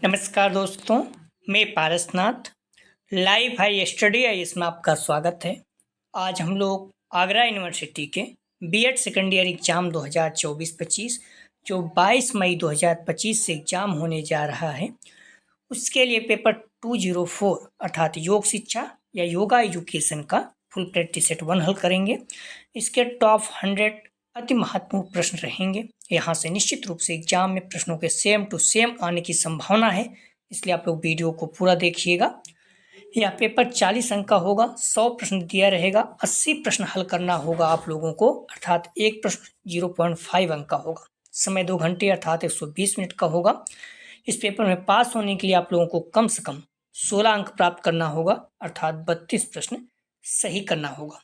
नमस्कार दोस्तों, मैं पारसनाथ। लाइव हाई स्टडी है, इसमें आपका स्वागत है। आज हम लोग आगरा यूनिवर्सिटी के बीएड सेकेंड ईयर एग्जाम 2024-25 जो 22 मई 2025 से एग्जाम होने जा रहा है, उसके लिए पेपर 204 अर्थात योग शिक्षा या योगा एजुकेशन का फुल प्रैक्टिस सेट 1 हल करेंगे। इसके टॉप 100 अति महत्वपूर्ण प्रश्न रहेंगे। यहाँ से निश्चित रूप से एग्जाम में प्रश्नों के सेम टू सेम आने की संभावना है, इसलिए आप लोग वीडियो को पूरा देखिएगा। यह पेपर 40 अंक का होगा, 100 प्रश्न दिया रहेगा, 80 प्रश्न हल करना होगा आप लोगों को, अर्थात एक प्रश्न 0.5 अंक का होगा। समय 2 घंटे अर्थात 120 मिनट का होगा। इस पेपर में पास होने के लिए आप लोगों को कम से कम 16 अंक प्राप्त करना होगा, अर्थात 32 प्रश्न सही करना होगा।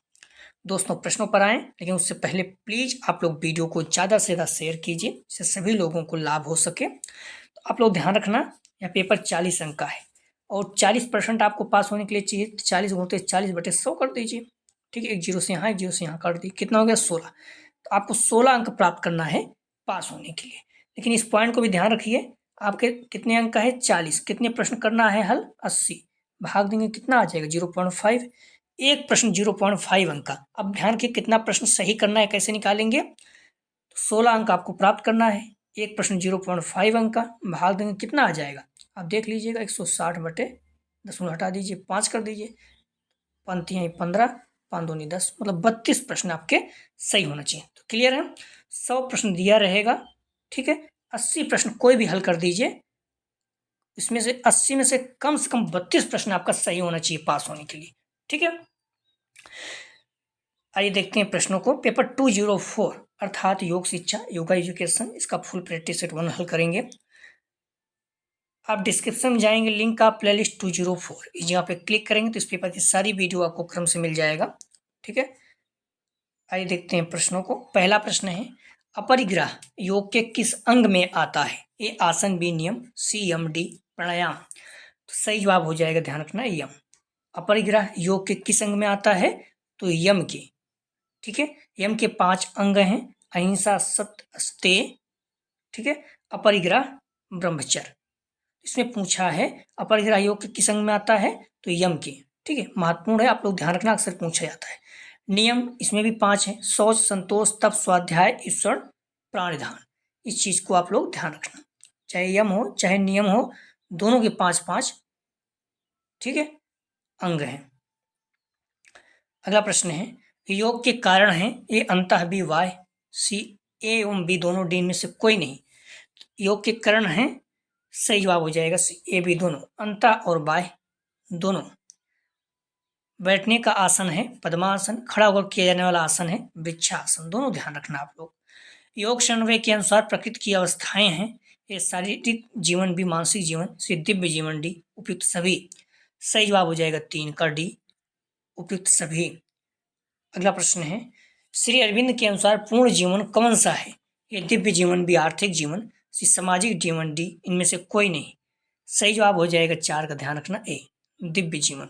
दोस्तों, प्रश्नों पर आएं, लेकिन उससे पहले प्लीज आप लोग वीडियो को ज़्यादा से ज़्यादा शेयर कीजिए, इससे सभी लोगों को लाभ हो सके। तो आप लोग ध्यान रखना, यह पेपर 40 अंक का है और 40% आपको पास होने के लिए चाहिए। 40 गुणित 40/100 कर दीजिए, ठीक है। एक जीरो से यहाँ, एक जीरो से यहाँ कर दी, कितना हो गया 16। तो आपको 16 अंक प्राप्त करना है पास होने के लिए। लेकिन इस पॉइंट को भी ध्यान रखिए, आपके कितने अंक का है 40, कितने प्रश्न करना है हल 80, भाग देंगे कितना आ जाएगा 0.5, एक प्रश्न 0.5 अंक का। अब ध्यान रखिए कितना प्रश्न सही करना है, कैसे निकालेंगे। तो 16 अंक आपको प्राप्त करना है, एक प्रश्न 0.5 अंक का, भाग देंगे कितना आ जाएगा आप देख लीजिएगा, 160/10 हटा दीजिए, 5 कर दीजिए, पंक्तियाँ 15, 5 दूनी 10, मतलब 32 प्रश्न आपके सही होना चाहिए। तो क्लियर है, 100 प्रश्न दिया रहेगा, ठीक है। 80 प्रश्न कोई भी हल कर दीजिए, इसमें से 80 में से कम 32 प्रश्न आपका सही होना चाहिए पास होने के लिए, ठीक है। आइए देखते हैं प्रश्नों को। पेपर 204 अर्थात योग शिक्षा योगा एजुकेशन, इसका फुल प्रैक्टिस सेट 1 हल करेंगे। आप डिस्क्रिप्शन में जाएंगे, लिंक का प्लेलिस्ट 204 इस जगह पे क्लिक करेंगे तो इस पेपर की सारी वीडियो आपको क्रम से मिल जाएगा, ठीक है। आइए देखते हैं प्रश्नों को। पहला प्रश्न है, अपरिग्रह योग के किस अंग में आता है? ए आसन, बी नियम, सी यम, डी प्राणायाम। तो सही जवाब हो जाएगा, ध्यान रखना, यम। अपरिग्रह योग के किस अंग में आता है? तो यम के, ठीक है। यम के 5 अंग हैं, अहिंसा, सत्य, अस्तेय, ठीक है, अपरिग्रह, ब्रह्मचर्य। इसमें पूछा है अपरिग्रह योग के किस अंग में आता है? तो यम के, ठीक है, महत्वपूर्ण है, आप लोग ध्यान रखना, अक्सर पूछा जाता है। नियम इसमें भी 5 है, शौच, संतोष, तप, स्वाध्याय, ईश्वर, प्राणिधान। इस चीज को आप लोग ध्यान रखना, चाहे यम हो चाहे नियम हो, दोनों के 5-5, ठीक है, अंग हैं। अगला प्रश्न है, योग के कारण है ए अंतः, बी वाय, सी ए एवं बी दोनों, डी में से कोई नहीं। योग के कारण है, सही जवाब हो जाएगा सी ए बी दोनों, अंतः और बाय दोनों। बैठने का आसन है पद्मासन, खड़ा होकर किया जाने वाला आसन है वृक्षासन, दोनों ध्यान रखना आप लोग। योग समन्वय के अनुसार प्रकृति की अवस्थाएं हैं, ये शारीरिक जीवन भी, मानसिक जीवन, से दिव्य जीवन, डी उपयुक्त सभी। सही जवाब हो जाएगा 3 का डी, उपयुक्त सभी। अगला प्रश्न है, श्री अरविंद के अनुसार पूर्ण जीवन कौन सा है? ये दिव्य जीवन, भी आर्थिक जीवन, सी सामाजिक जीवन, डी इनमें से कोई नहीं। सही जवाब हो जाएगा 4 का, ध्यान रखना, ए दिव्य जीवन।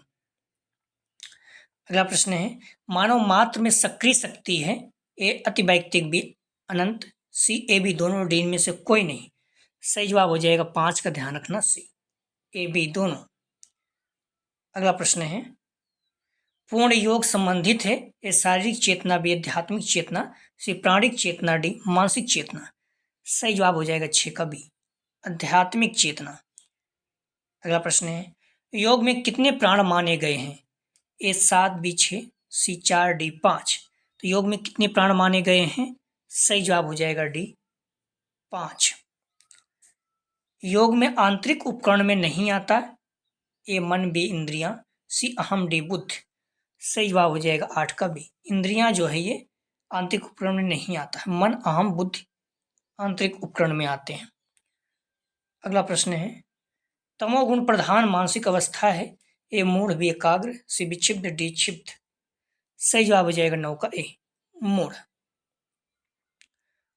अगला प्रश्न है, मानव मात्र में सक्रिय शक्ति है, ए अतिवैयक्तिक, बी अनंत, सी ए बी दोनों, डी इनमें से कोई नहीं। सही जवाब हो जाएगा 5 का, ध्यान रखना, सी ए बी दोनों। अगला प्रश्न है, पूर्ण योग संबंधित है, ये शारीरिक चेतना, भी आध्यात्मिक चेतना, सी प्राणिक चेतना, डी मानसिक चेतना। सही जवाब हो जाएगा 6 का, बी आध्यात्मिक चेतना। अगला प्रश्न है, योग में कितने प्राण माने गए हैं? ए 7, बी 6, सी 4, डी 5। तो योग में कितने प्राण माने गए हैं? सही जवाब हो जाएगा डी 5। योग में आंतरिक उपकरण में नहीं आता, ए मन, बी इंद्रियां, सी अहम, डी बुद्ध। सही जवाब हो जाएगा 8 का, बी इंद्रियां जो है ये आंतरिक उपकरण में नहीं आता है, मन, अहम, बुद्धि आंतरिक उपकरण में आते हैं। अगला प्रश्न है, तमोगुण प्रधान मानसिक अवस्था है, ए मूढ़, बी एकाग्र, सी विक्षिप्त, डी क्षिप्त। सही जवाब हो जाएगा 9 का, ए मूढ़।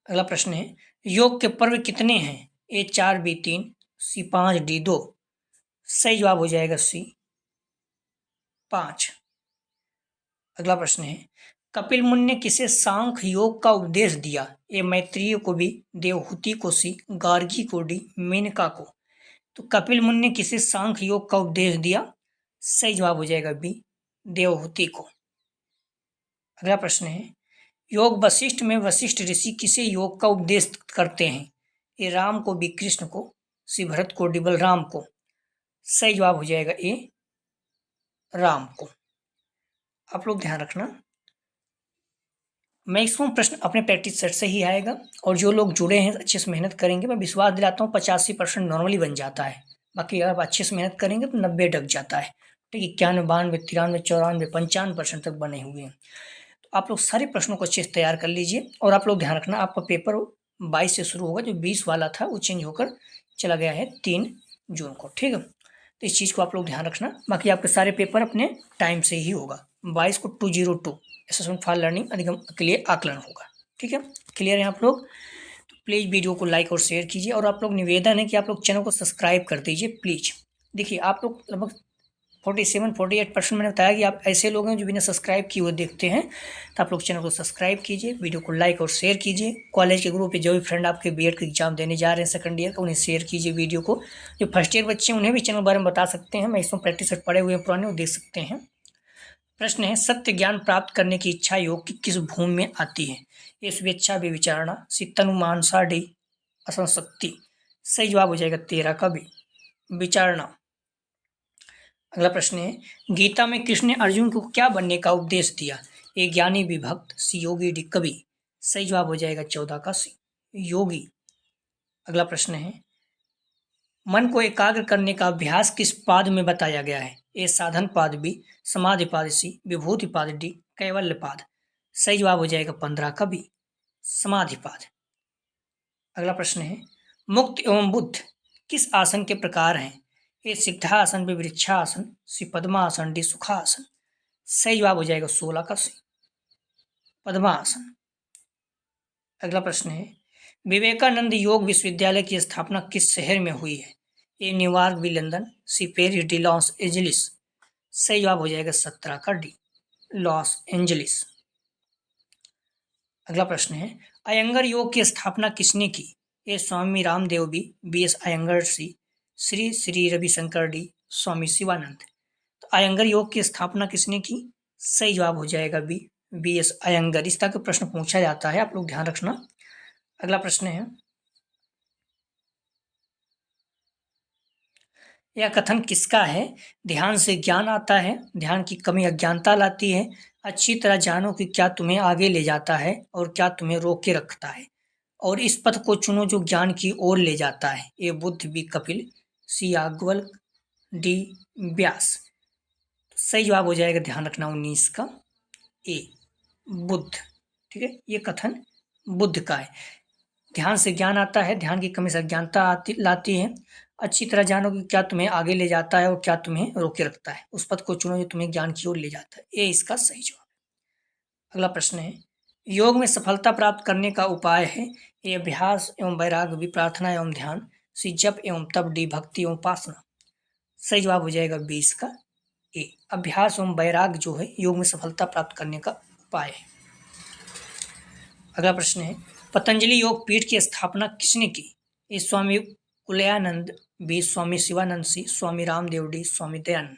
अगला प्रश्न है, योग के पर्व कितने हैं? ए 4, बी 3, सी 5, डी 2। सही जवाब हो जाएगा सी 5। अगला प्रश्न है, कपिल मुनि ने किसे सांख्य योग का उपदेश दिया? ए मैत्रेय को, बी देवहूति को, सी गार्गी को, डी मेनका को। तो कपिल मुनि ने किसे सांख्य योग का उपदेश दिया? सही जवाब हो जाएगा बी, देवहूति को। अगला प्रश्न है, योग वशिष्ठ में वशिष्ठ ऋषि किसे योग का उपदेश करते हैं? ए राम को, बी कृष्ण को, सी भरत को, डी बलराम को। सही जवाब हो जाएगा ए, राम को। आप लोग ध्यान रखना, मैक्सिमम प्रश्न अपने प्रैक्टिस सेट से ही आएगा, और जो लोग जुड़े हैं अच्छे से मेहनत करेंगे, मैं विश्वास दिलाता हूँ 85% नॉर्मली बन जाता है। बाकी अगर आप अच्छे से मेहनत करेंगे तो 90 डक जाता है। ठीक है, 91, 92, 93, 94, 95% तक बने हुए हैं। तो आप लोग सारे प्रश्नों को अच्छे से तैयार कर लीजिए। और आप लोग ध्यान रखना, आपका पेपर 22 से शुरू होगा, जो 20 वाला था वो चेंज होकर चला गया है 3 जून को। ठीक है, तो इस चीज़ को आप लोग ध्यान रखना। बाकी आपके सारे पेपर अपने टाइम से ही होगा। 22 को 202 असेसमेंट फॉर लर्निंग अधिगम के लिए आकलन होगा। ठीक है, क्लियर है आप लोग? तो प्लीज़ वीडियो को लाइक और शेयर कीजिए, और आप लोग निवेदन है कि आप लोग चैनल को सब्सक्राइब कर दीजिए प्लीज़। देखिए, आप लोग लगभग 47-48% मैंने बताया कि आप ऐसे लोग हैं जो बिना सब्सक्राइब किए हुए देखते हैं। तो आप लोग चैनल को सब्सक्राइब कीजिए, वीडियो को लाइक और शेयर कीजिए। कॉलेज के ग्रुप पे जो भी फ्रेंड आपके बीएड का एग्जाम देने जा रहे हैं सेकंड ईयर का, उन्हें शेयर कीजिए वीडियो को। जो फर्स्ट ईयर बच्चे हैं उन्हें भी चैनल के बारे में बता सकते हैं, मैं इसमें प्रैक्टिस सेट पढ़े हुए हैं पुराने, वो देख सकते हैं। प्रश्न है, सत्य ज्ञान प्राप्त करने की इच्छा योग की किस भूमि में आती है? ए स्वेच्छा, बी विचारणा, सी तनुमानसा, डी असंशक्ति। सही जवाब हो जाएगा 13 का बी, विचारणा। अगला प्रश्न है, गीता में कृष्ण ने अर्जुन को क्या बनने का उपदेश दिया? ए ज्ञानी, बी भक्त, सी योगी, डी कवि। सही जवाब हो जाएगा 14 का सी, योगी। अगला प्रश्न है, मन को एकाग्र करने का अभ्यास किस पाद में बताया गया है? ए साधन पाद, बी समाधि पाद, सी विभूति पाद, डी कैवल्य पाद। सही जवाब हो जाएगा 15 का बी, समाधि पाद। अगला प्रश्न है, मुक्त एवं बुद्ध किस आसन के प्रकार हैं? ए सिद्धासन, बी वृक्षासन, सी पद्मासन, डी सुखासन। सही जवाब हो जाएगा 16 का सी, पद्मासन। अगला प्रश्न है, विवेकानंद योग विश्वविद्यालय की स्थापना किस शहर में हुई है? A New York, B London, C Paris, D Los Angeles. सही जवाब हो जाएगा 17 का डी, लॉस एंजलिस। अगला प्रश्न है, अयंगर योग की स्थापना किसने की? ए स्वामी रामदेव, बी एस अयंगर, सी श्री श्री रविशंकर, डी स्वामी शिवानंद। तो अयंगर योग की स्थापना किसने की? सही जवाब हो जाएगा बी एस अयंगर। इस तरह का प्रश्न पूछा जाता है, आप लोग ध्यान रखना। अगला प्रश्न है, यह कथन किसका है? ध्यान से ज्ञान आता है, ध्यान की कमी अज्ञानता लाती है, अच्छी तरह जानो कि क्या तुम्हें आगे ले जाता है और क्या तुम्हें रोके रखता है, और इस पथ को चुनो जो ज्ञान की ओर ले जाता है। ए बुद्ध, बी कपिल, सी याज्ञवल्क्य, डी व्यास। सही जवाब हो जाएगा, ध्यान रखना 19 का ए, बुद्ध। ठीक है, ये कथन बुद्ध का है। ध्यान से ज्ञान आता है, ध्यान की कमी से अज्ञानता लाती है, अच्छी तरह जानो कि क्या तुम्हें आगे ले जाता है और क्या तुम्हें रोके रखता है, उस पथ को चुनो जो तुम्हें ज्ञान की ओर ले जाता है। ये इसका सही जवाब। अगला प्रश्न है, योग में सफलता प्राप्त करने का उपाय है? ए अभ्यास एवं वैराग्य, बी प्रार्थना एवं ध्यान, सी जप एवं तप, डी भक्ति एवं उपासना। सही जवाब हो जाएगा 20 का ए, अभ्यास एवं वैराग्य जो है योग में सफलता प्राप्त करने का उपाय है। अगला प्रश्न है, पतंजलि योग पीठ की स्थापना किसने की? ए स्वामी कुलयानंद, बी स्वामी शिवानंद, सी स्वामी रामदेव, डी स्वामी दयानंद।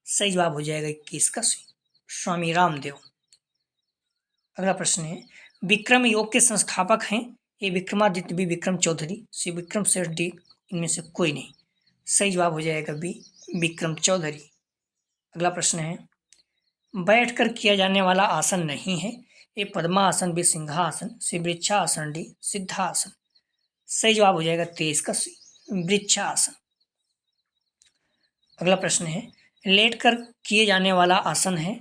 सही जवाब हो जाएगा 21 का सी, स्वामी रामदेव। अगला प्रश्न है, विक्रम योग के संस्थापक हैं? ए विक्रमादित्य, बी विक्रम चौधरी, सी विक्रम सेठ, डी इनमें से कोई नहीं। सही जवाब हो जाएगा बी, विक्रम चौधरी। अगला प्रश्न है, बैठकर किया जाने वाला आसन नहीं है? ए पद्मासन, बी सिंहासन, सी वृक्षासन, डी सिद्धासन। सही जवाब हो जाएगा 23 का सी, वृक्षासन। अगला प्रश्न है, लेटकर किए जाने वाला आसन है?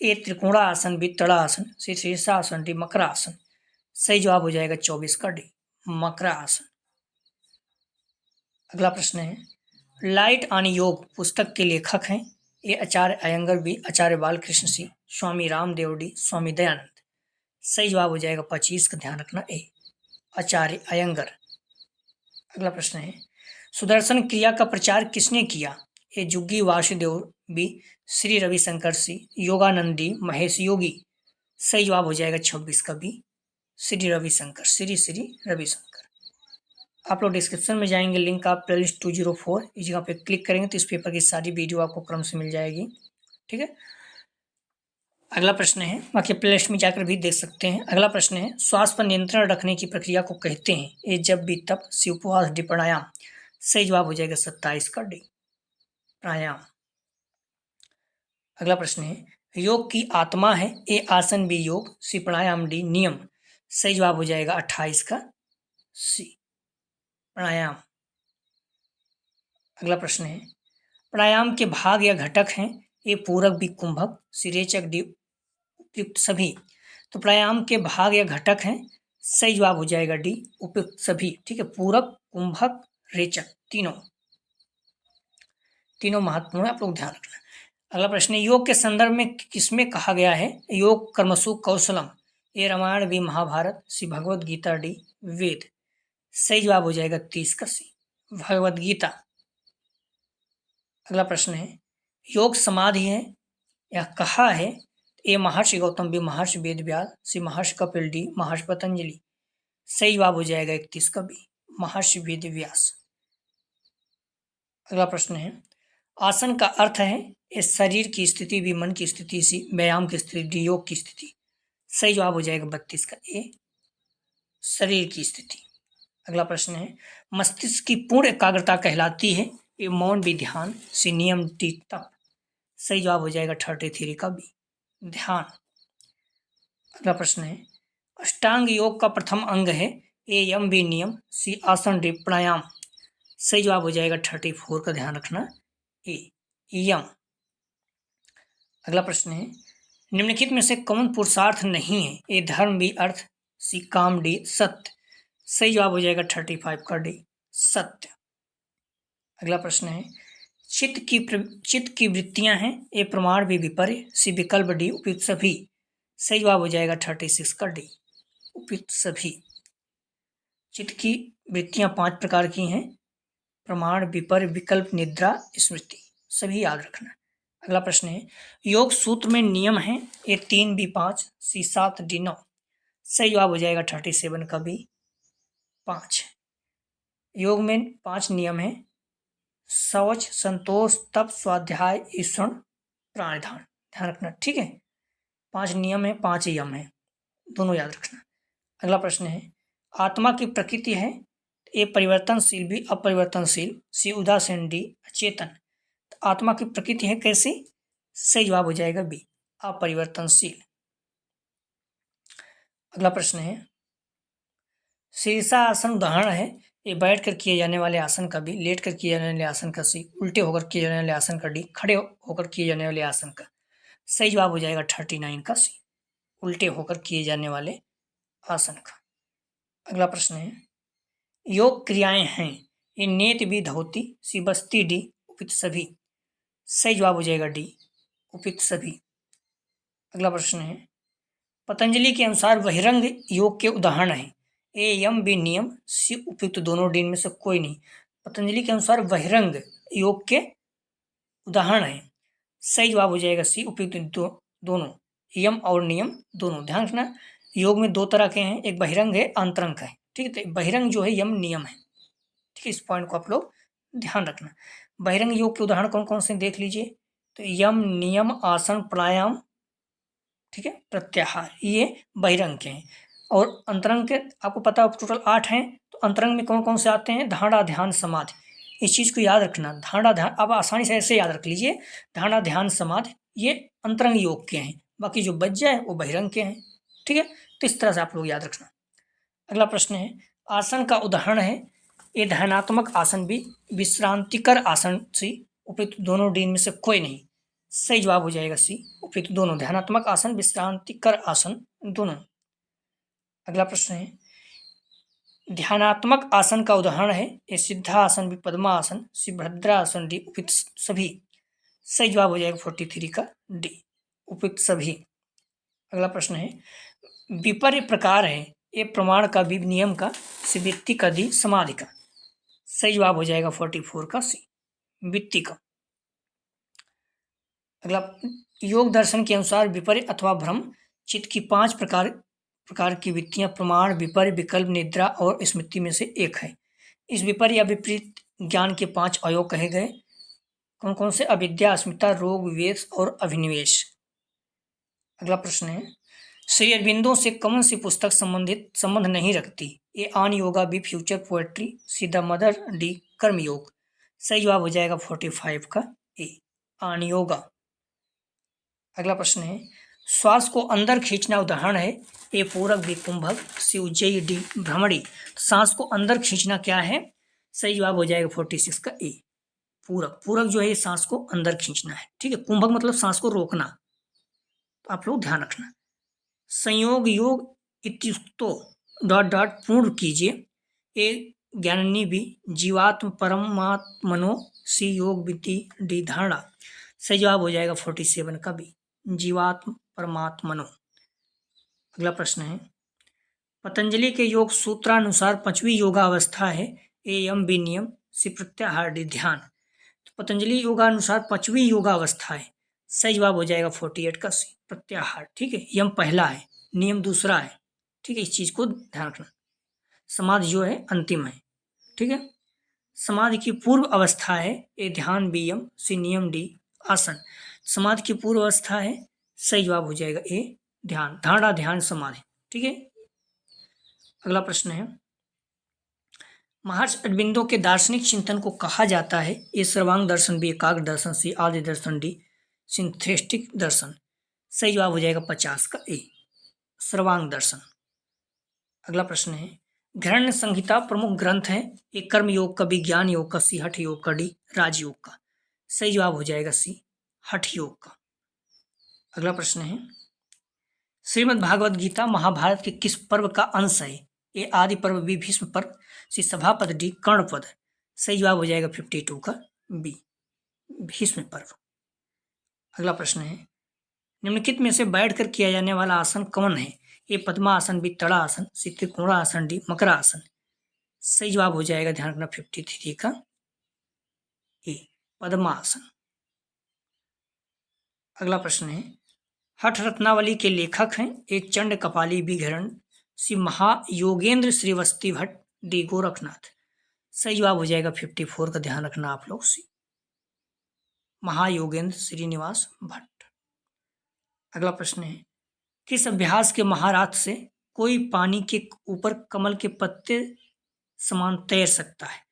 ए त्रिकोणासन, बी तड़ासन, सी शीर्षासन, डी मकरासन। सही जवाब हो जाएगा 24 का डी, मकरासन। अगला प्रश्न है, लाइट ऑन योग पुस्तक के लेखक हैं? ए आचार्य अयंगर, बी आचार्य बालकृष्ण, सी स्वामी रामदेव, डी स्वामी दयानंद। सही जवाब हो जाएगा 25 का, ध्यान रखना ए, आचार्य अयंगर। अगला प्रश्न है, सुदर्शन क्रिया का प्रचार किसने किया? ए जुग्गी वासुदेव, बी श्री रविशंकर, सी योगानंदी महेश योगी। सही जवाब हो जाएगा 26 का बी, श्री रविशंकर, श्री श्री रविशंकर। आप लोग डिस्क्रिप्शन में जाएंगे, लिंक आप प्लेलिस्ट 204 इस जगह पे क्लिक करेंगे तो इस पेपर की सारी वीडियो आपको क्रम से मिल जाएगी। ठीक है, अगला प्रश्न है, बाकी प्लेलिस्ट में जाकर भी देख सकते हैं। अगला प्रश्न है, श्वास पर नियंत्रण रखने की प्रक्रिया को कहते हैं? ए जप, बी तप, सी उपवास, डी प्राणायाम। सही जवाब हो जाएगा 27 का डी, प्राणायाम। अगला प्रश्न है, योग की आत्मा है? ए आसन, बी योग, सी प्राणायाम, डी नियम। सही जवाब हो जाएगा 28 का सी, प्राणायाम। अगला प्रश्न है, प्राणायाम के भाग या घटक हैं? ए पूरक, बी कुंभक, सी रेचक, डी उपयुक्त सभी। तो प्राणायाम के भाग या घटक हैं, सही जवाब हो जाएगा डी, उपयुक्त सभी। ठीक है, पूरक, कुंभक, रेचक, तीनों महत्वपूर्ण है, आप लोग ध्यान रखना। अगला प्रश्न है, योग के संदर्भ में किसमें कहा गया है? योग कर्मसु कौशलम। ए रामायण, बी महाभारत, सी भगवद गीता, डी वेद। सही जवाब हो जाएगा 30 का सी, भगवद गीता। अगला प्रश्न है, योग समाधि है या कहा है? ए महर्षि गौतम, बी महर्षि वेद व्यास, सी महर्षि कपिल, डी महर्षि पतंजलि। सही जवाब हो जाएगा 31 का बी, महर्षि वेद व्यास। अगला प्रश्न है, आसन का अर्थ है? ए शरीर की स्थिति, बी मन की स्थिति, सी व्यायाम की स्थिति, डी योग की स्थिति। सही जवाब हो जाएगा 32 का ए, शरीर की स्थिति। अगला प्रश्न है, मस्तिष्क की पूर्ण एकाग्रता कहलाती है? ए मौन, बी ध्यान, सी नियम, डी तप। सही जवाब हो जाएगा 33 का बी, ध्यान। अगला प्रश्न है, अष्टांग योग का प्रथम अंग है? ए यम, बी नियम, सी आसन, डी प्राणायाम। सही जवाब हो जाएगा 34 का, ध्यान रखना, ए यम। अगला प्रश्न है, निम्नलिखित में से कौन पुरुषार्थ नहीं है? ए धर्म, बी अर्थ, सी काम, डी सत्य। सही जवाब हो जाएगा 35 का डी, सत्य। अगला प्रश्न है, चित्त की वृत्तियां हैं? ए प्रमाण, बी विपर्य, सी विकल्प, डी उपयुक्त सभी। सही जवाब हो जाएगा 36 का डी, उपयुक्त सभी। चित्त की वृत्तियां 5 प्रकार की हैं, प्रमाण, विपर्य, विकल्प, निद्रा, स्मृति। सभी याद रखना। अगला प्रश्न है, योग सूत्र में नियम है? ए 3, बी 5, सी 7, डी 9। सही जवाब हो जाएगा 37 का बी, 5। योग में 5 नियम है, शौच, संतोष, तप, स्वाध्याय, ईश्वरण, प्राणधान। ध्यान रखना, ठीक है, 5 नियम है, 5 यम है, दोनों याद रखना। अगला प्रश्न है, आत्मा की प्रकृति है? ए परिवर्तनशील, बी अपरिवर्तनशील, सी उदासीन, डी अचेतन। तो आत्मा की प्रकृति है कैसी? सही जवाब हो जाएगा बी, अपरिवर्तनशील। अगला प्रश्न है, शीर्षासन उदाहरण है? ए बैठ कर किए जाने वाले आसन का बी, लेट कर किए जाने वाले आसन का सी, उल्टे होकर किए जाने वाले आसन का डी, खड़े होकर किए जाने वाले आसन का। सही जवाब हो जाएगा 39 का सी, उल्टे होकर किए जाने वाले आसन का। अगला प्रश्न है, योग क्रियाएं हैं? ए नेत, बी धोती, सी बस्ती, डी उपयुक्त सभी। सही जवाब हो जाएगा डी, उपयुक्त सभी। अगला प्रश्न है, पतंजलि के अनुसार बहिरंग योग के उदाहरण हैं? ए यम, बी नियम, सी उपयुक्त दोनों, डी इनमें से कोई नहीं। पतंजलि के अनुसार बहिरंग योग के उदाहरण हैं, सही जवाब हो जाएगा सी, उपयुक्त दोनों, यम और नियम दोनों। ध्यान रखना, योग में 2 तरह के हैं, एक बहिरंग है, अंतरंग है। ठीक है, तो बहिरंग जो है यम नियम है। ठीक है, इस पॉइंट को आप लोग ध्यान रखना। बहिरंग योग के उदाहरण कौन कौन से देख लीजिए, तो यम, नियम, आसन, प्राणायाम, ठीक है, प्रत्याहार, ये बहिरंग के हैं। और अंतरंग के आपको पता है टोटल 8 हैं। तो अंतरंग में कौन कौन से आते हैं? धारणा, ध्यान, समाधि। इस चीज़ को याद रखना, धारणा ध्यान, आप आसानी से ऐसे याद रख लीजिए, धारणा, ध्यान, समाधि, ये अंतरंग योग के हैं, बाकी जो बच जाए वो बहिरंग के हैं। ठीक है, तो इस तरह से आप लोग याद रखना। अगला प्रश्न है, आसन का उदाहरण है? ये ध्यानात्मक आसन, भी विश्रांतिकर आसन, सी उपयुक्त दोनों, डी में से कोई नहीं। सही जवाब हो जाएगा सी, उपयुक्त दोनों, ध्यानात्मक आसन, विश्रांतिकर आसन दोनों। अगला प्रश्न है, ध्यानात्मक आसन का उदाहरण है? ये सिद्धासन, भी पद्मासन, सी भद्रासन, डी उपयुक्त सभी। सही जवाब हो जाएगा 43 का डी, उपयुक्त सभी। अगला प्रश्न है, विपर्य प्रकार है? ये प्रमाण का, बी नियम का, सी वृत्ति का, डी समाधि का। सही जवाब हो जाएगा 44 का सी, वृत्ति का। अगला, योग दर्शन के अनुसार विपर्य अथवा भ्रम चित्त की 5 प्रकार की वृत्तियां प्रमाण, विपर्य, विकल्प, निद्रा और स्मृति में से एक है। इस विपर या विपरीत ज्ञान के 5 अवयव कहे गए। कौन कौन से? अविद्या, अस्मिता, रोग, विवेक और अभिनिवेश। अगला प्रश्न है, श्री अरविंदो से कौन सी पुस्तक संबंध नहीं रखती? A on yoga, B future poetry, C the mother, D Karmayoga. सही जवाब हो जाएगा 45 का ए, ऑन योगा। अगला प्रश्न है, श्वास को अंदर खींचना उदाहरण है? ए पूरक, बी कुंभक, सी उज्जयी, डी भ्रमणी। सांस को अंदर खींचना क्या है? सही जवाब हो जाएगा 46 का ए, पूरक। पूरक जो है ये सांस को अंदर खींचना है, ठीक है। कुंभक मतलब सांस को रोकना, तो आप लोग ध्यान रखना। संयोग योग इत्युक्तो डॉट डॉट पूर्ण कीजिए। ए ज्ञानी, बी जीवात्म परमात्मनो, सी योग विधि, डी धारणा। सही जवाब हो जाएगा 47 का बी, जीवात्म परमात्मनो। अगला प्रश्न है, पतंजलि के योग सूत्रानुसार 5वीं योगावस्था है? ए यम, बी नियम, सी प्रत्याहार, डी ध्यान। तो पतंजलि योगानुसार 5वीं योगावस्था है, सही जवाब हो जाएगा 48 का सी, प्रत्याहार, ठीक है। यम पहला है, नियम दूसरा है, ठीक है। इस चीज को ध्यान रखना। समाधि जो है अंतिम है, ठीक है। समाधि की पूर्व अवस्था है? ए ध्यान, बी यम, सी नियम, डी आसन। समाधि की पूर्व अवस्था है, सही जवाब हो जाएगा ए ध्यान, धारणा ध्यान समाधि, ठीक है। अगला प्रश्न है, महर्षि अरबिंदो के दार्शनिक चिंतन को कहा जाता है? ए सर्वांग दर्शन, बी एकाग्र दर्शन, सी आदि दर्शन, डी सिंथेस्टिक दर्शन। सही जवाब हो जाएगा 50 का ए, सर्वांग दर्शन। अगला प्रश्न है, घृण्य संहिता प्रमुख ग्रंथ है? ए कर्म योग का, बी ज्ञान योग का, सी हठ योग का, डी राजयोग का। सही जवाब हो जाएगा सी, हठ योग का। अगला प्रश्न है, श्रीमद् भागवत गीता महाभारत के किस पर्व का अंश है? ए आदि पर्व, बी भीष्म पर्व, सी सभापद, डी कर्ण पद। सही जवाब हो जाएगा 52 का बी, भीष्म पर्व। अगला प्रश्न है, निम्नलिखित में से बैठकर किया जाने वाला आसन कौन है? ए पद्मासन, बी तड़ासन, सी त्रिकोणासन, डी मकरासन। सही जवाब हो जाएगा, ध्यान रखना 53 का ए, पद्मासन। अगला प्रश्न है, हठ रत्नावली के लेखक हैं? ए चंड कपाली, बी घरण, सी महायोगेंद्र श्रीवस्ती भट्ट, डी गोरखनाथ। सही जवाब हो जाएगा 54 का, ध्यान रखना आप लोग, सी महायोगेंद्र श्रीनिवास भट्ट। अगला प्रश्न है, किस अभ्यास के महारथ से कोई पानी के ऊपर कमल के पत्ते समान तैर सकता है?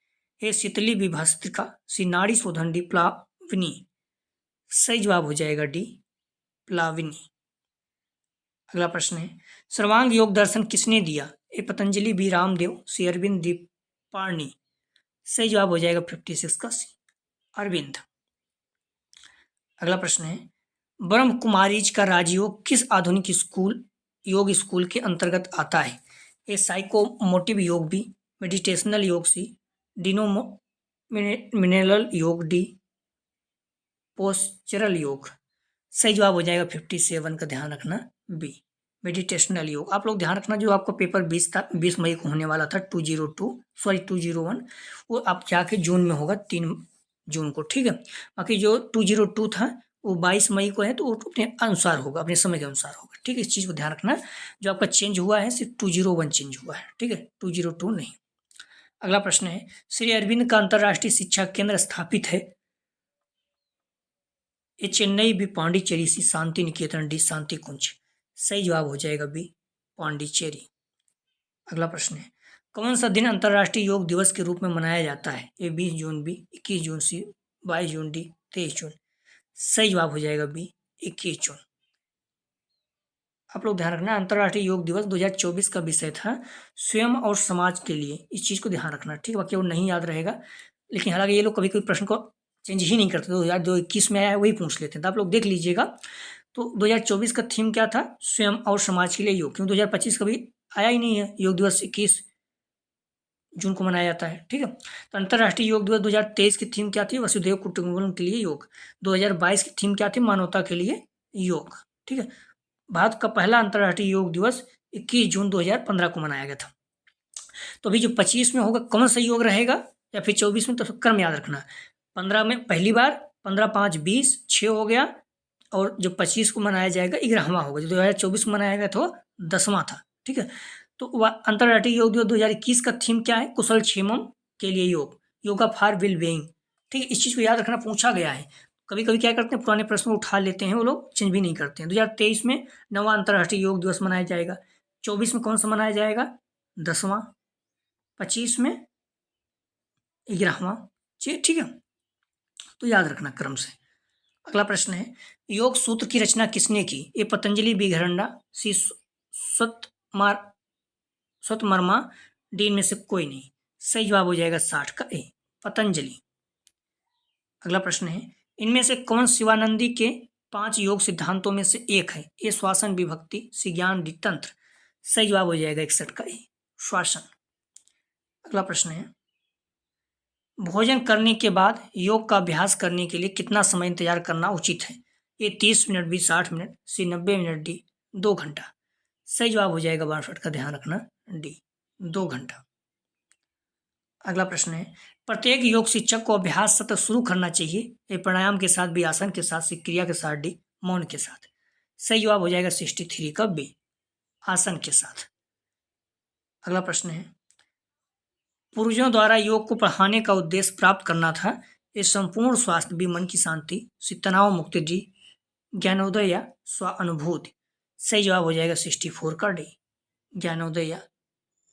ए शीतली, बी भस्त्रिका, सी नाड़ी शोधन, डी प्लाविनी। सही जवाब हो जाएगा डी प्लाविनी। अगला प्रश्न है, सर्वांग योग दर्शन किसने दिया? ए पतंजलि, बी रामदेव, सी अरविंद, डी पाणि। सही जवाब हो जाएगा 56 का सी, अरविंद। अगला प्रश्न है, ब्रह्म कुमारीज का राजयोग किस आधुनिक योग स्कूल के अंतर्गत आता है? ए साइकोमोटिव योग, बी मेडिटेशनल योग, सी डिनोमिनेशनल योग, डी पोस्चरल योग। सही जवाब हो जाएगा 57 का, ध्यान रखना बी, मेडिटेशनल योग। आप लोग ध्यान रखना, जो आपका पेपर 20 मई को होने वाला था 201, वो आप जाके जून में होगा, 3 जून को, ठीक है। बाकी जो 202 था वो 22 मई को है, तो वो अपने अनुसार होगा, अपने समय के अनुसार होगा, ठीक है। इस चीज़ को ध्यान रखना, जो आपका चेंज हुआ है सिर्फ 201 चेंज हुआ है, ठीक है, 202 नहीं। अगला प्रश्न है, श्री अरविंद का अंतर्राष्ट्रीय शिक्षा केंद्र स्थापित है? ए चेन्नई, बी पांडिचेरी, सी शांति निकेतन, डी शांति कुंज। सही जवाब हो जाएगा बी, पांडिचेरी। अगला प्रश्न है, कौन सा दिन अंतर्राष्ट्रीय योग दिवस के रूप में मनाया जाता है? ए 20 जून, बी 21 जून, सी 22 जून, डी 23 जून। सही जवाब हो जाएगा बी, 21 जून। आप लोग ध्यान रखना, अंतर्राष्ट्रीय योग दिवस 2024 का विषय था स्वयं और समाज के लिए, इस चीज़ को ध्यान रखना, ठीक है। बाकी वो नहीं याद रहेगा, लेकिन हालांकि ये लोग कभी कोई प्रश्न को चेंज ही नहीं करते, 2021 में आया है वही पूछ लेते हैं, तो आप लोग देख लीजिएगा। तो 2024 का थीम क्या था? स्वयं और समाज के लिए योग, क्योंकि 2025 कभी आया ही नहीं है योग दिवस, 21 जून को मनाया जाता है, ठीक है। तो अंतर्राष्ट्रीय योग दिवस 2023 की थीम क्या थी? वसुधैव कुटुंबकम के लिए योग। 2022 की थीम क्या थी? मानवता के लिए योग, ठीक है। भारत का पहला अंतर्राष्ट्रीय योग दिवस 21 जून 2015 को मनाया गया था। तो अभी जो 25 में होगा कौन सा योग रहेगा, या फिर 24 में, तो क्रम याद रखना। 15 में पहली बार, 15, 5, 20, 6 हो गया, और जो 25 को मनाया जाएगा 11वां होगा। जो 2024 में मनाया गया था वो 10वां था, ठीक है। तो अंतर्राष्ट्रीय योग दिवस 2021 का थीम क्या है? कुशल क्षेमम के लिए योग, योगा फॉर वेल बीइंग। ठीक है, इस चीज़ को याद रखना, पूछा गया है। कभी कभी क्या करते हैं, पुराने प्रश्न उठा लेते हैं, वो लोग चेंज भी नहीं करते हैं। 2023 में 9वां अंतर्राष्ट्रीय योग दिवस मनाया जाएगा। 24 में कौन सा मनाया जाएगा? 10वां। 25 में 11वां। ठीक है, तो याद रखना क्रम से। अगला प्रश्न है, योग सूत्र की रचना किसने की? ए पतंजलि, बी घरंडा, सी स्वतमर्मा, डी इनमें से कोई नहीं। सही जवाब हो जाएगा 60 का ए, पतंजलि। अगला प्रश्न है, इनमें से कौन शिवानंदी के 5 योग सिद्धांतों में से एक है? ए श्वासन, विभक्ति, सी ज्ञान, डी तंत्र। सही जवाब हो जाएगा 61 का ए, श्वासन। अगला प्रश्न है, भोजन करने के बाद योग का अभ्यास करने के लिए कितना समय इंतजार करना उचित है? ए 30 मिनट, बी 60 मिनट, सी 90 मिनट, डी 2 घंटा। सही जवाब हो जाएगा 62 का, ध्यान रखना, डी 2 घंटा। अगला प्रश्न है, प्रत्येक योग शिक्षक को अभ्यास सत्र शुरू करना चाहिए। ए प्राणायाम के साथ, बी आसन के साथ, सी क्रिया के साथ, डी मौन के साथ। सही जवाब हो जाएगा 63 का बी, आसन के साथ। अगला प्रश्न है, पूर्वजों द्वारा योग को पढ़ाने का उद्देश्य प्राप्त करना था। ये संपूर्ण स्वास्थ्य, भी मन की शांति, तनाव मुक्ति, डी ज्ञानोदय या स्वानुभूति। सही जवाब हो जाएगा 64 का डी, ज्ञानोदय या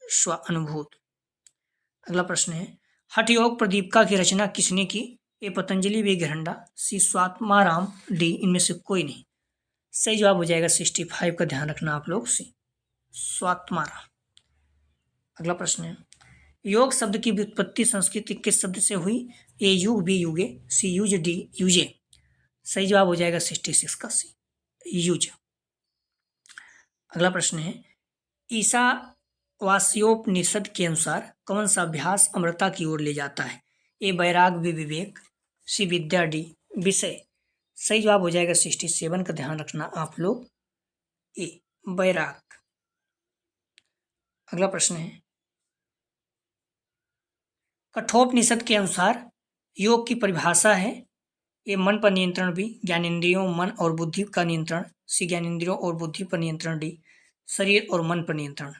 स्वानुभूति। अगला प्रश्न है, हठ योग प्रदीपिका की रचना किसने की? ए पतंजलि, बी घरंडा, सी स्वात्माराम, डी इनमें से कोई नहीं। सही जवाब हो जाएगा 65 का, ध्यान रखना आप लोग, सी स्वात्माराम। अगला प्रश्न है, योग शब्द की व्युत्पत्ति संस्कृत किस शब्द से हुई? ए युग, बी युगे, सी युज, डी युजे। सही जवाब हो जाएगा 66 का सी, युज। अगला प्रश्न है, ईशावास्योपनिषद के अनुसार कौन सा अभ्यास अमरता की ओर ले जाता है? ए वैराग, बी विवेक, सी विद्या, डी विषय। सही जवाब हो जाएगा 67 का, ध्यान रखना आप लोग, ए वैराग। अगला प्रश्न है, कठोपनिषद के अनुसार योग की परिभाषा है। ए मन पर नियंत्रण, बी ज्ञानेंद्रियों, मन और बुद्धि का नियंत्रण, सी ज्ञानेंद्रियों और बुद्धि पर नियंत्रण, डी शरीर और मन पर नियंत्रण।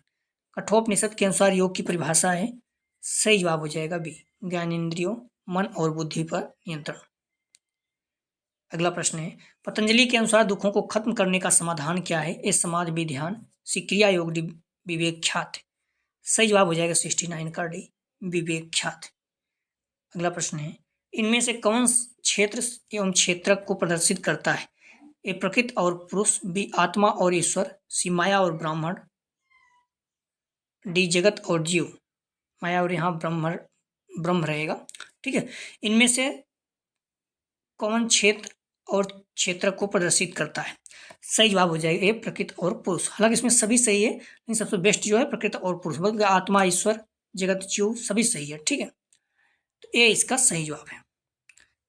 कठोपनिषद के अनुसार योग की परिभाषा है। सही जवाब हो जाएगा बी, ज्ञानेंद्रियों, मन और बुद्धि पर नियंत्रण। अगला प्रश्न है, पतंजलि के अनुसार दुखों को खत्म करने का समाधान क्या है? ए समाधि, बी ध्यान, सी क्रिया योग, डी विवेकख्यात। सही जवाब हो जाएगा 69 का डी, विवेकख्यात। अगला प्रश्न है, इनमें से कौन क्षेत्र एवं क्षेत्रक को प्रदर्शित करता है? ए प्रकृति और पुरुष, बी आत्मा और ईश्वर, सी माया और ब्राह्मण, डी जगत और जीव। माया और यहाँ ब्रह्म रहेगा। ठीक है, इनमें से कौन क्षेत्र और क्षेत्रक को प्रदर्शित करता है? सही जवाब हो जाएगा ए प्रकृति और पुरुष। हालांकि इसमें सभी सही है, लेकिन सबसे बेस्ट जो है प्रकृति और पुरुष, बल्कि आत्मा, ईश्वर, जगत, जीव सभी सही है। ठीक है, तो ए इसका सही जवाब है।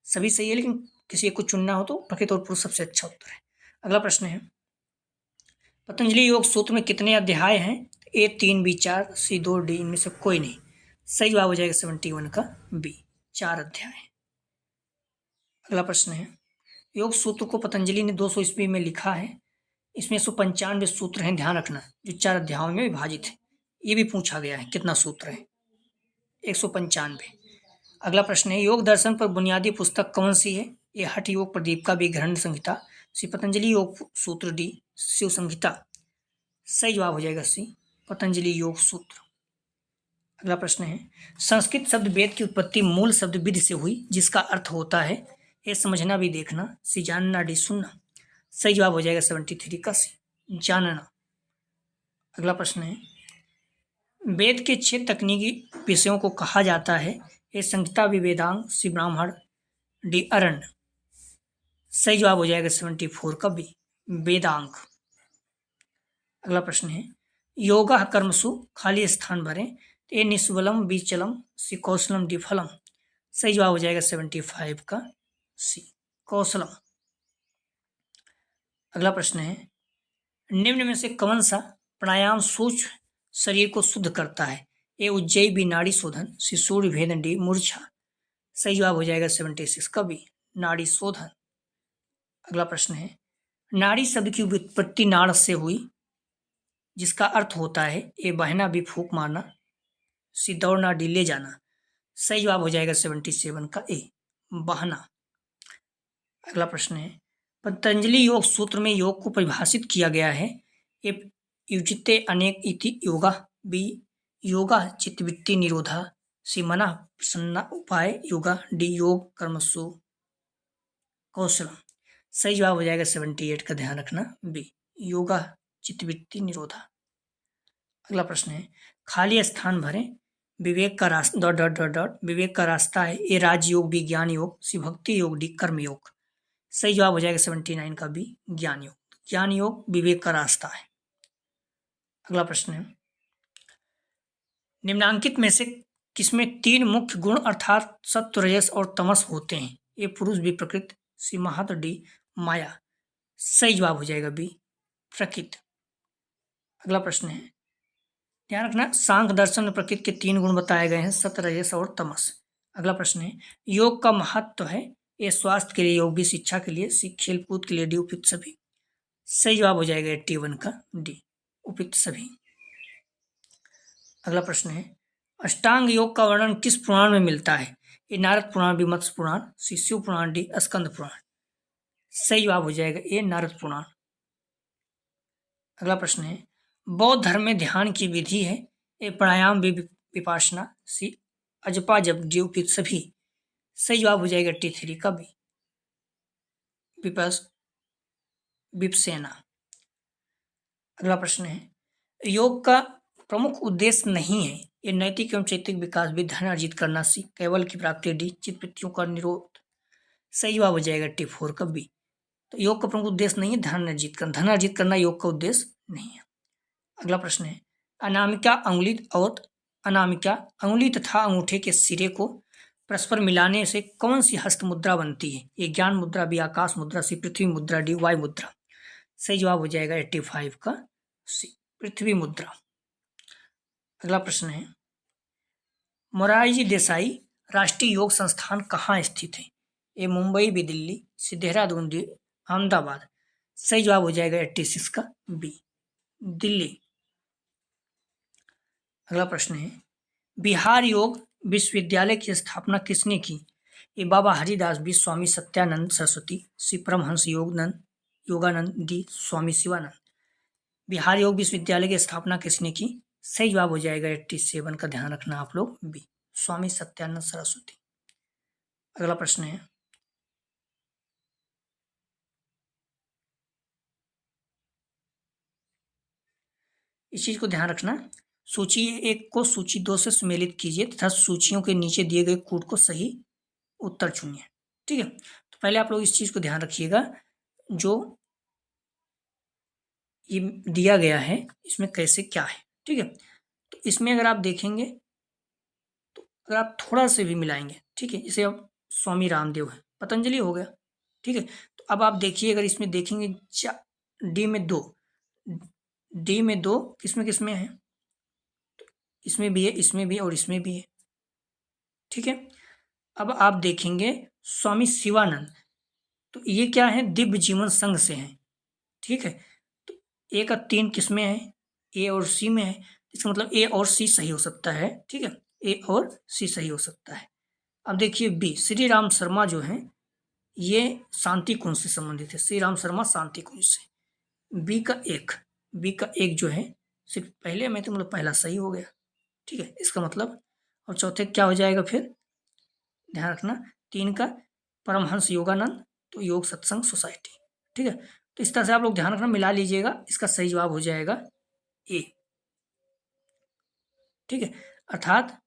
सभी सही है, लेकिन किसी एक को चुनना हो तो प्रकृति और पुरुष सबसे अच्छा उत्तर है। अगला प्रश्न है, पतंजलि योग सूत्र में कितने अध्याय हैं? ए 3, बी 4, सी 2, डी इनमें से कोई नहीं। सही जवाब हो जाएगा 71 का बी, 4 अध्याय। अगला प्रश्न है, योग सूत्र को पतंजलि ने 200 ईस्वी में लिखा है। इसमें 195 सूत्र हैं, ध्यान रखना, जो 4 अध्यायों में विभाजित है। ये भी पूछा गया है कितना सूत्र है, 195। अगला प्रश्न है, योग दर्शन पर बुनियादी पुस्तक कौन सी है? ये हठ योग प्रदीपिका, बी ग्रहण संहिता, सी पतंजलि योग सूत्र, डी शिव संहिता। सही जवाब हो जाएगा सी, पतंजलि योग सूत्र। अगला प्रश्न है, संस्कृत शब्द वेद की उत्पत्ति मूल शब्द विद से हुई, जिसका अर्थ होता है ए समझना, बी देखना, सी जानना, डी सुनना। सही जवाब हो जाएगा 73 का सी, जानना। अगला प्रश्न है, वेद के 6 तकनीकी विषयों को कहा जाता है। ए संहिता, बी वेदांग, सी ब्राह्मण, डी अरण्य। सही जवाब हो जाएगा 74 का बी, वेदांग। अगला प्रश्न है, योगा कर्मसु खाली स्थान भरें। ए निष्बलम, बी चलम, सी कौशलम, डी फलम। सही जवाब हो जाएगा 75 का सी, कौशलम। अगला प्रश्न है, निम्न में से कौन सा प्राणायाम सूक्ष्म शरीर को शुद्ध करता है? ए उज्जयी, बी नाड़ी शोधन, सी सूर्य भेदन, डी मूर्छा। सही जवाब हो जाएगा 76 का बी, नाड़ी शोधन। अगला प्रश्न है, नाड़ी शब्द की व्युत्पत्ति नाड़ से हुई, जिसका अर्थ होता है ए बहना, बी फूंक मारना, सी दौड़ना, डी ले जाना। सही जवाब हो जाएगा 77 का ए, बहना। अगला प्रश्न है, पतंजलि योग सूत्र में योग को परिभाषित किया गया है। ए युजिते अनेक इति योगा, बी योगा चित्तवृत्ति निरोधा, सी मना प्रसन्ना उपाय योगा, डी योग कर्मसु कौशलम। सही जवाब हो जाएगा 78 का, ध्यान रखना बी, योगा चित्तवृत्ति निरोधा। अगला प्रश्न है, खाली स्थान भरें, विवेक का रास्ता डॉट डॉट डॉट डॉट, विवेक का रास्ता है ए राजयोग, बी ज्ञान योग, सी भक्ति योग, डी कर्म योग। सही जवाब हो जाएगा 79 का बी, ज्ञान योग। ज्ञान योग विवेक का रास्ता है। अगला प्रश्न है, निम्नांकित में से किसमें 3 मुख्य गुण अर्थात सत्व रजस और तमस होते हैं? ए पुरुष, बी प्रकृति, सी महत, डी माया। सही जवाब हो जाएगा बी, प्रकृति। अगला प्रश्न है, ध्यान रखना सांख्य दर्शन में प्रकृति के 3 गुण बताए गए हैं, सत्व रजस और तमस। अगला प्रश्न है, योग का महत्व है ए स्वास्थ्य के लिए, योग भी शिक्षा के लिए, सी खेलकूद के लिए, डी उपयुक्त सभी। सही जवाब हो जाएगा 81 का डी, उपयुक्त सभी। अगला प्रश्न है, अष्टांग योग का वर्णन किस पुराण में मिलता है? ए नारद पुराण, बी मत्स्य पुराण, सी शिव पुराण, डी स्कंद पुराण। सही जवाब हो जाएगा ए नारद पुराण। अगला प्रश्न है, बौद्ध धर्म में ध्यान की विधि है ए प्राणायाम, बी विपासना, सी अजपा जप, डी उपयुक्त सभी। सही जवाब हो जाएगा 83 का बी, विपसेना। अगला प्रश्न है, योग का प्रमुख उद्देश्य नहीं है ये नैतिक एवं चैतिक विकास, भी धन अर्जित करना, सी केवल की प्राप्ति, डी चित्तवृत्तियों का निरोध। सही जवाब हो जाएगा 84 का बी। तो योग का प्रमुख उद्देश्य नहीं है धन अर्जित करना, धन अर्जित करना योग का उद्देश्य नहीं है। अगला प्रश्न है, अनामिका अंगुली तथा अंगूठे के सिरे को परस्पर मिलाने से कौन सी हस्त मुद्रा बनती है? ये ज्ञान मुद्रा, बी आकाश मुद्रा, सी पृथ्वी मुद्रा, डी वायु मुद्रा। सही जवाब हो जाएगा 85 का सी, पृथ्वी मुद्रा। अगला प्रश्न है, मोरारजी देसाई राष्ट्रीय योग संस्थान कहाँ स्थित है? ए मुंबई, बी दिल्ली, सी देहरादून, डी अहमदाबाद। सही जवाब हो जाएगा 86 का बी, दिल्ली। अगला प्रश्न है, बिहार योग विश्वविद्यालय की स्थापना किसने की? ए बाबा हरिदास, बी स्वामी सत्यानंद सरस्वती, सी परमहंस योगानंद, डी स्वामी शिवानंद। बिहार योग विश्वविद्यालय की स्थापना किसने की? सही जवाब हो जाएगा 87 का, ध्यान रखना आप लोग बी, स्वामी सत्यानंद सरस्वती। अगला प्रश्न है, इस चीज को ध्यान रखना, सूची 1 को सूची 2 से सुमेलित कीजिए तथा सूचियों के नीचे दिए गए कूट को सही उत्तर चुनिए। ठीक है, तो पहले आप लोग इस चीज को ध्यान रखिएगा, जो ये दिया गया है इसमें कैसे क्या है। ठीक है, तो इसमें अगर आप देखेंगे तो अगर आप थोड़ा से भी मिलाएंगे, ठीक है, इसे अब स्वामी रामदेव है, पतंजलि हो गया। ठीक है, तो अब आप देखिए, अगर इसमें देखेंगे डी में 2, डी में 2 किसमें किसमें है? तो इसमें भी है, इसमें भी है और इसमें भी है। ठीक है, अब आप देखेंगे स्वामी शिवानंद, तो ये क्या है? दिव्य जीवन संघ से हैं। ठीक है, तो ए का 3 किसमें है? ए और सी में है, इसका मतलब ए और सी सही हो सकता है। ठीक है, ए और सी सही हो सकता है। अब देखिए बी, श्री राम शर्मा जो है ये शांति कुंज से संबंधित है, श्री राम शर्मा शांति कुंज से। बी का एक जो है सिर्फ पहले में, तो मतलब पहला सही हो गया। ठीक है, इसका मतलब, और चौथे क्या हो जाएगा फिर? ध्यान रखना 3 का परमहंस योगानंद, तो योग सत्संग सोसाइटी। ठीक है, तो इस तरह से आप लोग ध्यान रखना, मिला लीजिएगा, इसका सही जवाब हो जाएगा ए। ठीक है, अर्थात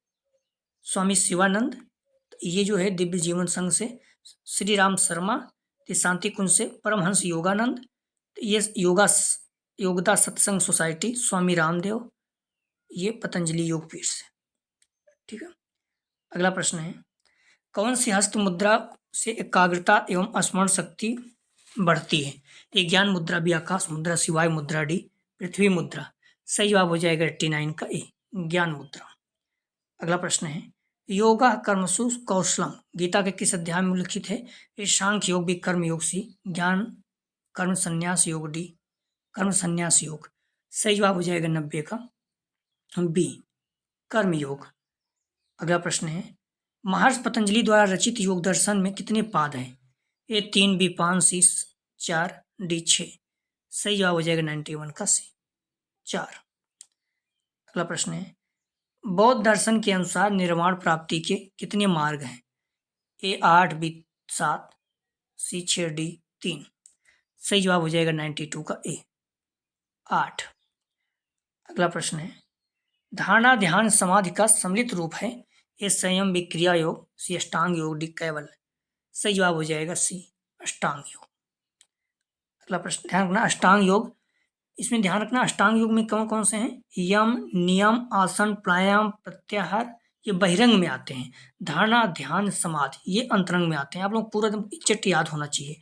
स्वामी शिवानंद, ये जो है दिव्य जीवन संघ से, श्री राम शर्मा शांति कुंज से, परमहंस योगानंद ये योगदा सत्संग सोसाइटी, स्वामी रामदेव ये पतंजलि योग पीठ से। ठीक है, अगला प्रश्न है, कौन सी हस्त मुद्रा से एकाग्रता एवं स्मरण शक्ति बढ़ती है? ए ज्ञान मुद्रा, बी आकाश मुद्रा, सी वायु मुद्रा, डी पृथ्वी मुद्रा। सही जवाब हो जाएगा 89 का ए, ज्ञान मुद्रा। अगला प्रश्न है, योगा कर्मसु कौशलम गीता के किस अध्याय में उल्लिखित है? ये सांख्य योग, बी कर्म योग, सी ज्ञान कर्म संन्यास योग, डी कर्म संन्यास योग। सही जवाब हो जाएगा 90 का बी, कर्म योग। अगला प्रश्न है, महर्षि पतंजलि द्वारा रचित योग दर्शन में कितने पाद हैं? ए 3, बी 5, सी 4, डी 6। सही जवाब हो जाएगा 91 का सी 4। अगला प्रश्न है, बौद्ध दर्शन के अनुसार निर्वाण प्राप्ति के कितने मार्ग हैं? ए 8, बी 7, सी 6, डी 3। सही जवाब हो जाएगा 92 का ए 8। अगला प्रश्न है, धारणा ध्यान समाधि का सम्मिलित रूप है? ए संयम, बी क्रिया योग, सी अष्टांग योग, डी कैवल। सही जवाब हो जाएगा सी अष्टांग योग। अगला प्रश्न, ध्यान रखना अष्टांग योग, इसमें ध्यान रखना अष्टांग योग में कौन कौन से हैं? यम, नियम, आसन, प्राणायाम, प्रत्याहार, ये बहिरंग में आते हैं। धारणा ध्यान समाधि ये अंतरंग में आते हैं। आप लोग पूरा एकदम चिट्ठ याद होना चाहिए।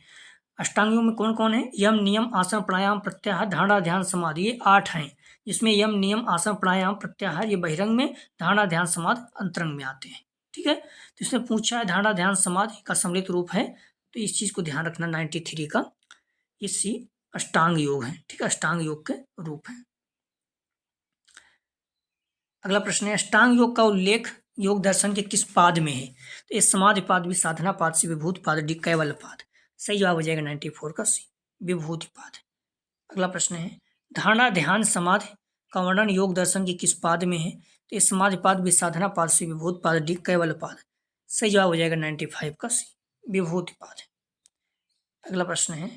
अष्टांग योग में कौन कौन है? यम, नियम, आसन, प्राणायाम, प्रत्याहार, धारणा ध्यान समाधि, ये 8 हैं, जिसमें यम, नियम, आसन, प्राणायाम, प्रत्याहार ये बहिरंग में, धारणा ध्यान समाधि अंतरंग में आते हैं। ठीक है, तो इसने पूछा है धारणा ध्यान समाधि का सम्मिलित रूप है, तो इस चीज को ध्यान रखना 93 का, ये सी अष्टांग योग है। ठीक है, अष्टांग योग के रूप है। अगला प्रश्न है, अष्टांग योग का उल्लेख योग दर्शन के किस पाद में है? तो ये समाधि पाद, भी साधना पाद, सी विभूति पाद, डी कैवल्य पाद। सही जवाब हो जाएगा 94 का सी विभूति पाद। अगला प्रश्न है, धारणा ध्यान समाधि का वर्णन योग दर्शन के किस पाद में है? तो ये समाधि पाद, भी साधना पाद, सी विभूति पाद, डी कैवल्य पाद। सही जवाब हो जाएगा 95 का सी विभूति पाद। अगला प्रश्न है,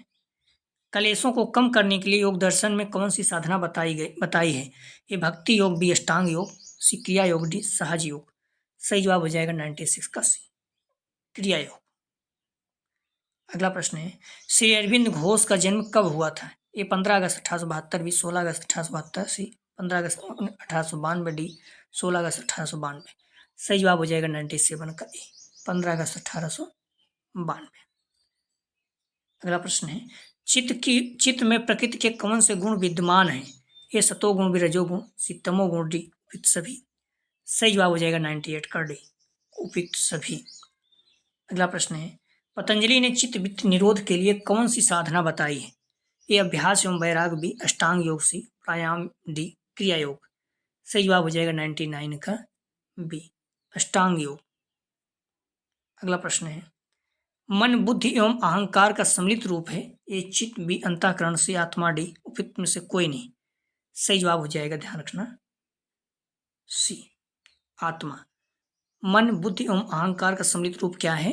कलेशों को कम करने के लिए योग दर्शन में कौन सी साधना बताई है? ये भक्ति योग, बी अष्टांग योग, सी क्रिया योग, डी सहज योग। सही जवाब हो जाएगा 96 का सी क्रिया योग। अगला प्रश्न है, श्री अरविंद घोष का जन्म कब हुआ था? ये 15 अगस्त 1872, बी 16 अगस्त 1872, सी 15 अगस्त 1892, डी 16 अगस्त 1892। सही जवाब हो जाएगा 97 का ए 15 अगस्त 1892। अगला प्रश्न है, चित्त में प्रकृति के कौन से गुण विद्यमान हैं? ये सतोगुण, भी रजोगुण, सी तमोगुण, डी उपयुक्त सभी। सही जवाब हो जाएगा 98 का डी उपयुक्त सभी। अगला प्रश्न है, पतंजलि ने चित्त वृत्ति निरोध के लिए कौन सी साधना बताई है? ये अभ्यास एवं वैराग, बी अष्टांग योग, सी प्राणायाम, डी क्रिया योग। सही जवाब हो जाएगा 99 का बी अष्टांग योग। अगला प्रश्न है, मन बुद्धि एवं अहंकार का सम्मिलित रूप है? ये चित्त, बी अंतःकरण, से आत्मा, डी उपयुक्त में से कोई नहीं। सही जवाब हो जाएगा, ध्यान रखना सी आत्मा। मन बुद्धि एवं अहंकार का सम्मिलित रूप क्या है?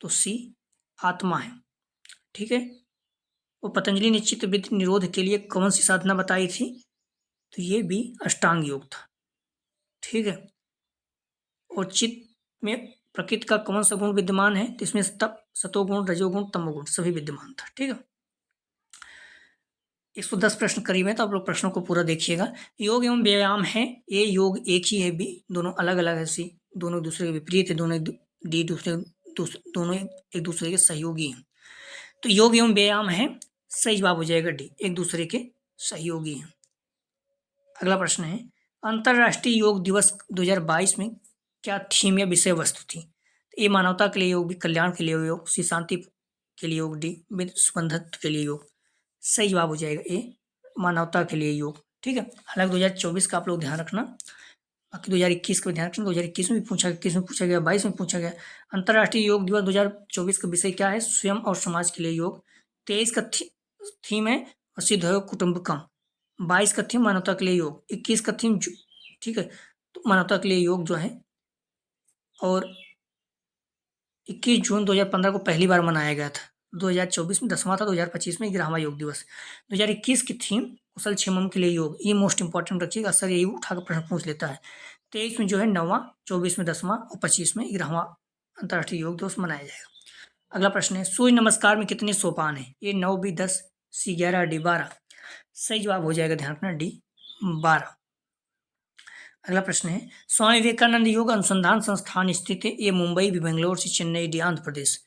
तो सी आत्मा है। ठीक है, वो पतंजलि ने चित्त वृत्ति निरोध के लिए कौन सी साधना बताई थी? तो ये भी अष्टांग योग था। ठीक है, और चित्त में प्रकृति का कौन सा गुण विद्यमान है? तो इसमें सतोगुण, रजोगुण, तमोगुण सभी विद्यमान था। ठीक है, 110 प्रश्न करीब है, तो आप लोग प्रश्नों को पूरा देखिएगा। योग एवं व्यायाम है, ए योग एक ही है, बी दोनों अलग अलग है, सी दोनों एक दूसरे के विपरीत है, दोनों एक दूसरे के सहयोगी हैं। तो योग एवं व्यायाम है, सही जवाब हो जाएगा डी एक दूसरे के सहयोगी हैं। अगला प्रश्न है, अंतर्राष्ट्रीय योग दिवस 2022 में क्या थीम या विषय वस्तु थी? ए मानवता के लिए योग, बी कल्याण के लिए योग, सी शांति के लिए योग, डी सुबंधत्व के लिए योग। सही जवाब हो जाएगा ए मानवता के लिए योग। ठीक है, हालांकि 2024 का आप लोग ध्यान रखना, बाकी 2021 का ध्यान रखना। 2021 में भी पूछा, 21 में पूछा गया, 22 में पूछा गया। अंतर्राष्ट्रीय योग दिवस 2024 का विषय क्या है? स्वयं और समाज के लिए योग। 23 का थीम है वसुधैव कुटुंबकम। 22 का थीम मानवता के लिए योग। 21 का थीम, ठीक है, तो मानवता के लिए योग जो है, और 21 जून 2015 को पहली बार मनाया गया था। 2024 में 10वां था, 2025 में 11वां योग दिवस। 2021 की थीम कुशल क्षेमम के लिए योग, ये मोस्ट इंपॉर्टेंट रखिएगा, सर यही उठाकर प्रश्न पूछ लेता है। 23 में जो है 9वां, 24 में 10वां और 25 में 11वां अंतर्राष्ट्रीय योग दिवस मनाया जाएगा। अगला प्रश्न है, सूर्य नमस्कार में कितने सोपान है? ये 9, बी 10, सी 11, डी 12। सही जवाब हो जाएगा, ध्यान रखना डी 12। अगला प्रश्न है, स्वामी विवेकानंद योग अनुसंधान संस्थान स्थित है? ये मुंबई, भी बेंगलोर, से चेन्नई, डी आंध्र प्रदेश।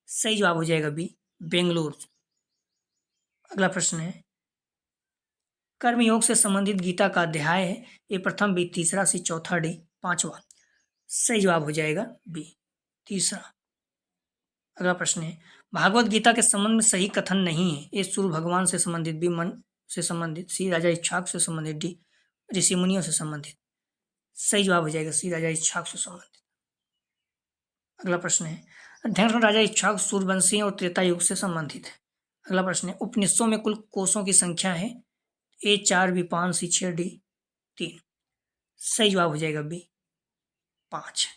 सही जवाब हो जाएगा बी बेंगलुरु। अगला प्रश्न है, कर्मयोग से संबंधित गीता का अध्याय है? ये प्रथम, बी तीसरा, सी चौथा, डी पांचवा। सही जवाब हो जाएगा बी तीसरा। अगला प्रश्न है, भागवत गीता के संबंध में सही कथन नहीं है? ये सूर्य भगवान से संबंधित, बी मन से संबंधित, सी राजा इच्छाक से संबंधित, डी ऋषि मुनियों से संबंधित। सही जवाब हो जाएगा सी राजा इच्छाक से संबंधित। अगला प्रश्न है, ध्यान रखना राजा इक्ष्वाकु सूर्यवंशी और त्रेता युग से संबंधित है। अगला प्रश्न है, उपनिषदों में कुल कोषों की संख्या है A 4, B 5, C 6, D 3। सही जवाब हो जाएगा B 5।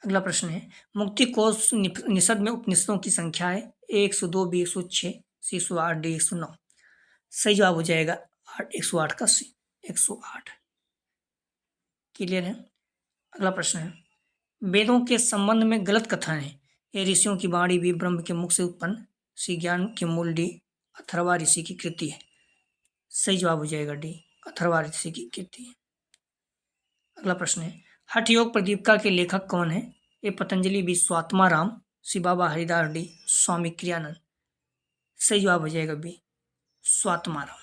अगला प्रश्न है, मुक्ति कोष निषद में उपनिषदों की संख्या है A 102, B 106, C 108, D 109। सही जवाब हो जाएगा 108 का C 108। क्लियर है। अगला प्रश्न है, वेदों के संबंध में गलत कथन है। ए ऋषियों की वाणी, भी ब्रह्म के मुख से उत्पन्न, सी ज्ञान की मूल, डी अथर्वा ऋषि की कृति है। सही जवाब हो जाएगा डी अथर्वा ऋषि की कृति है। अगला प्रश्न है, हठ योग प्रदीपिका के लेखक कौन है। ए पतंजलि, बी स्वात्मा राम, सी बाबा हरिदास, डी स्वामी क्रियानंद। सही जवाब हो जाएगा बी स्वात्मा राम।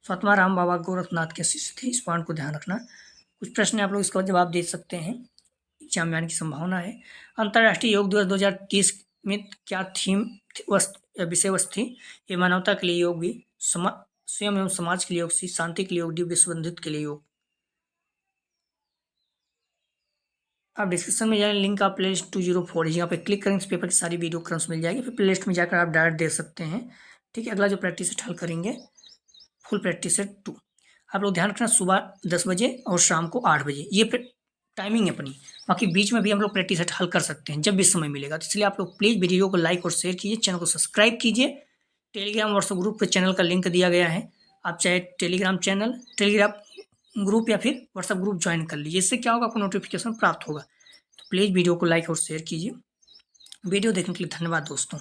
स्वात्मा राम बाबा गोरखनाथ के शिष्य थे, इस पॉइंट को ध्यान रखना। कुछ प्रश्न आप लोग इसका जवाब दे सकते हैं, एग्जाम में आने की संभावना है। अंतर्राष्ट्रीय योग दिवस 2030 में क्या थीम विषय वस्तु थी। ये मानवता के लिए योग, भी स्वयं एवं समाज के लिए योग, सी शांति के लिए योग, डी विश्व बंधुत्व के लिए योग। आप डिस्क्रिप्शन में जाए लिंक आप प्ले लिस्ट 204 यहाँ पे क्लिक करेंगे, इस पेपर की सारी वीडियो क्रम्स मिल जाएगी, फिर प्ले लिस्ट में जाकर आप डायरेक्ट देख सकते हैं। ठीक है। अगला जो प्रैक्टिस सेट हल करेंगे, फुल प्रैक्टिस सेट 2। आप लोग ध्यान रखना, सुबह 10 बजे और शाम को 8 बजे ये टाइमिंग है अपनी। बाकी बीच में भी हम लोग प्रैक्टिस सेट हल कर सकते हैं जब भी समय मिलेगा। तो इसलिए आप लोग प्लीज़ वीडियो को लाइक और शेयर कीजिए, चैनल को सब्सक्राइब कीजिए। टेलीग्राम व्हाट्सएप ग्रुप पे चैनल का लिंक दिया गया है, आप चाहे टेलीग्राम ग्रुप या फिर व्हाट्सएप ग्रुप ज्वाइन कर लीजिए। इससे क्या होगा, आपको नोटिफिकेशन प्राप्त होगा। तो प्लीज़ वीडियो को लाइक और शेयर कीजिए। वीडियो देखने के लिए धन्यवाद दोस्तों।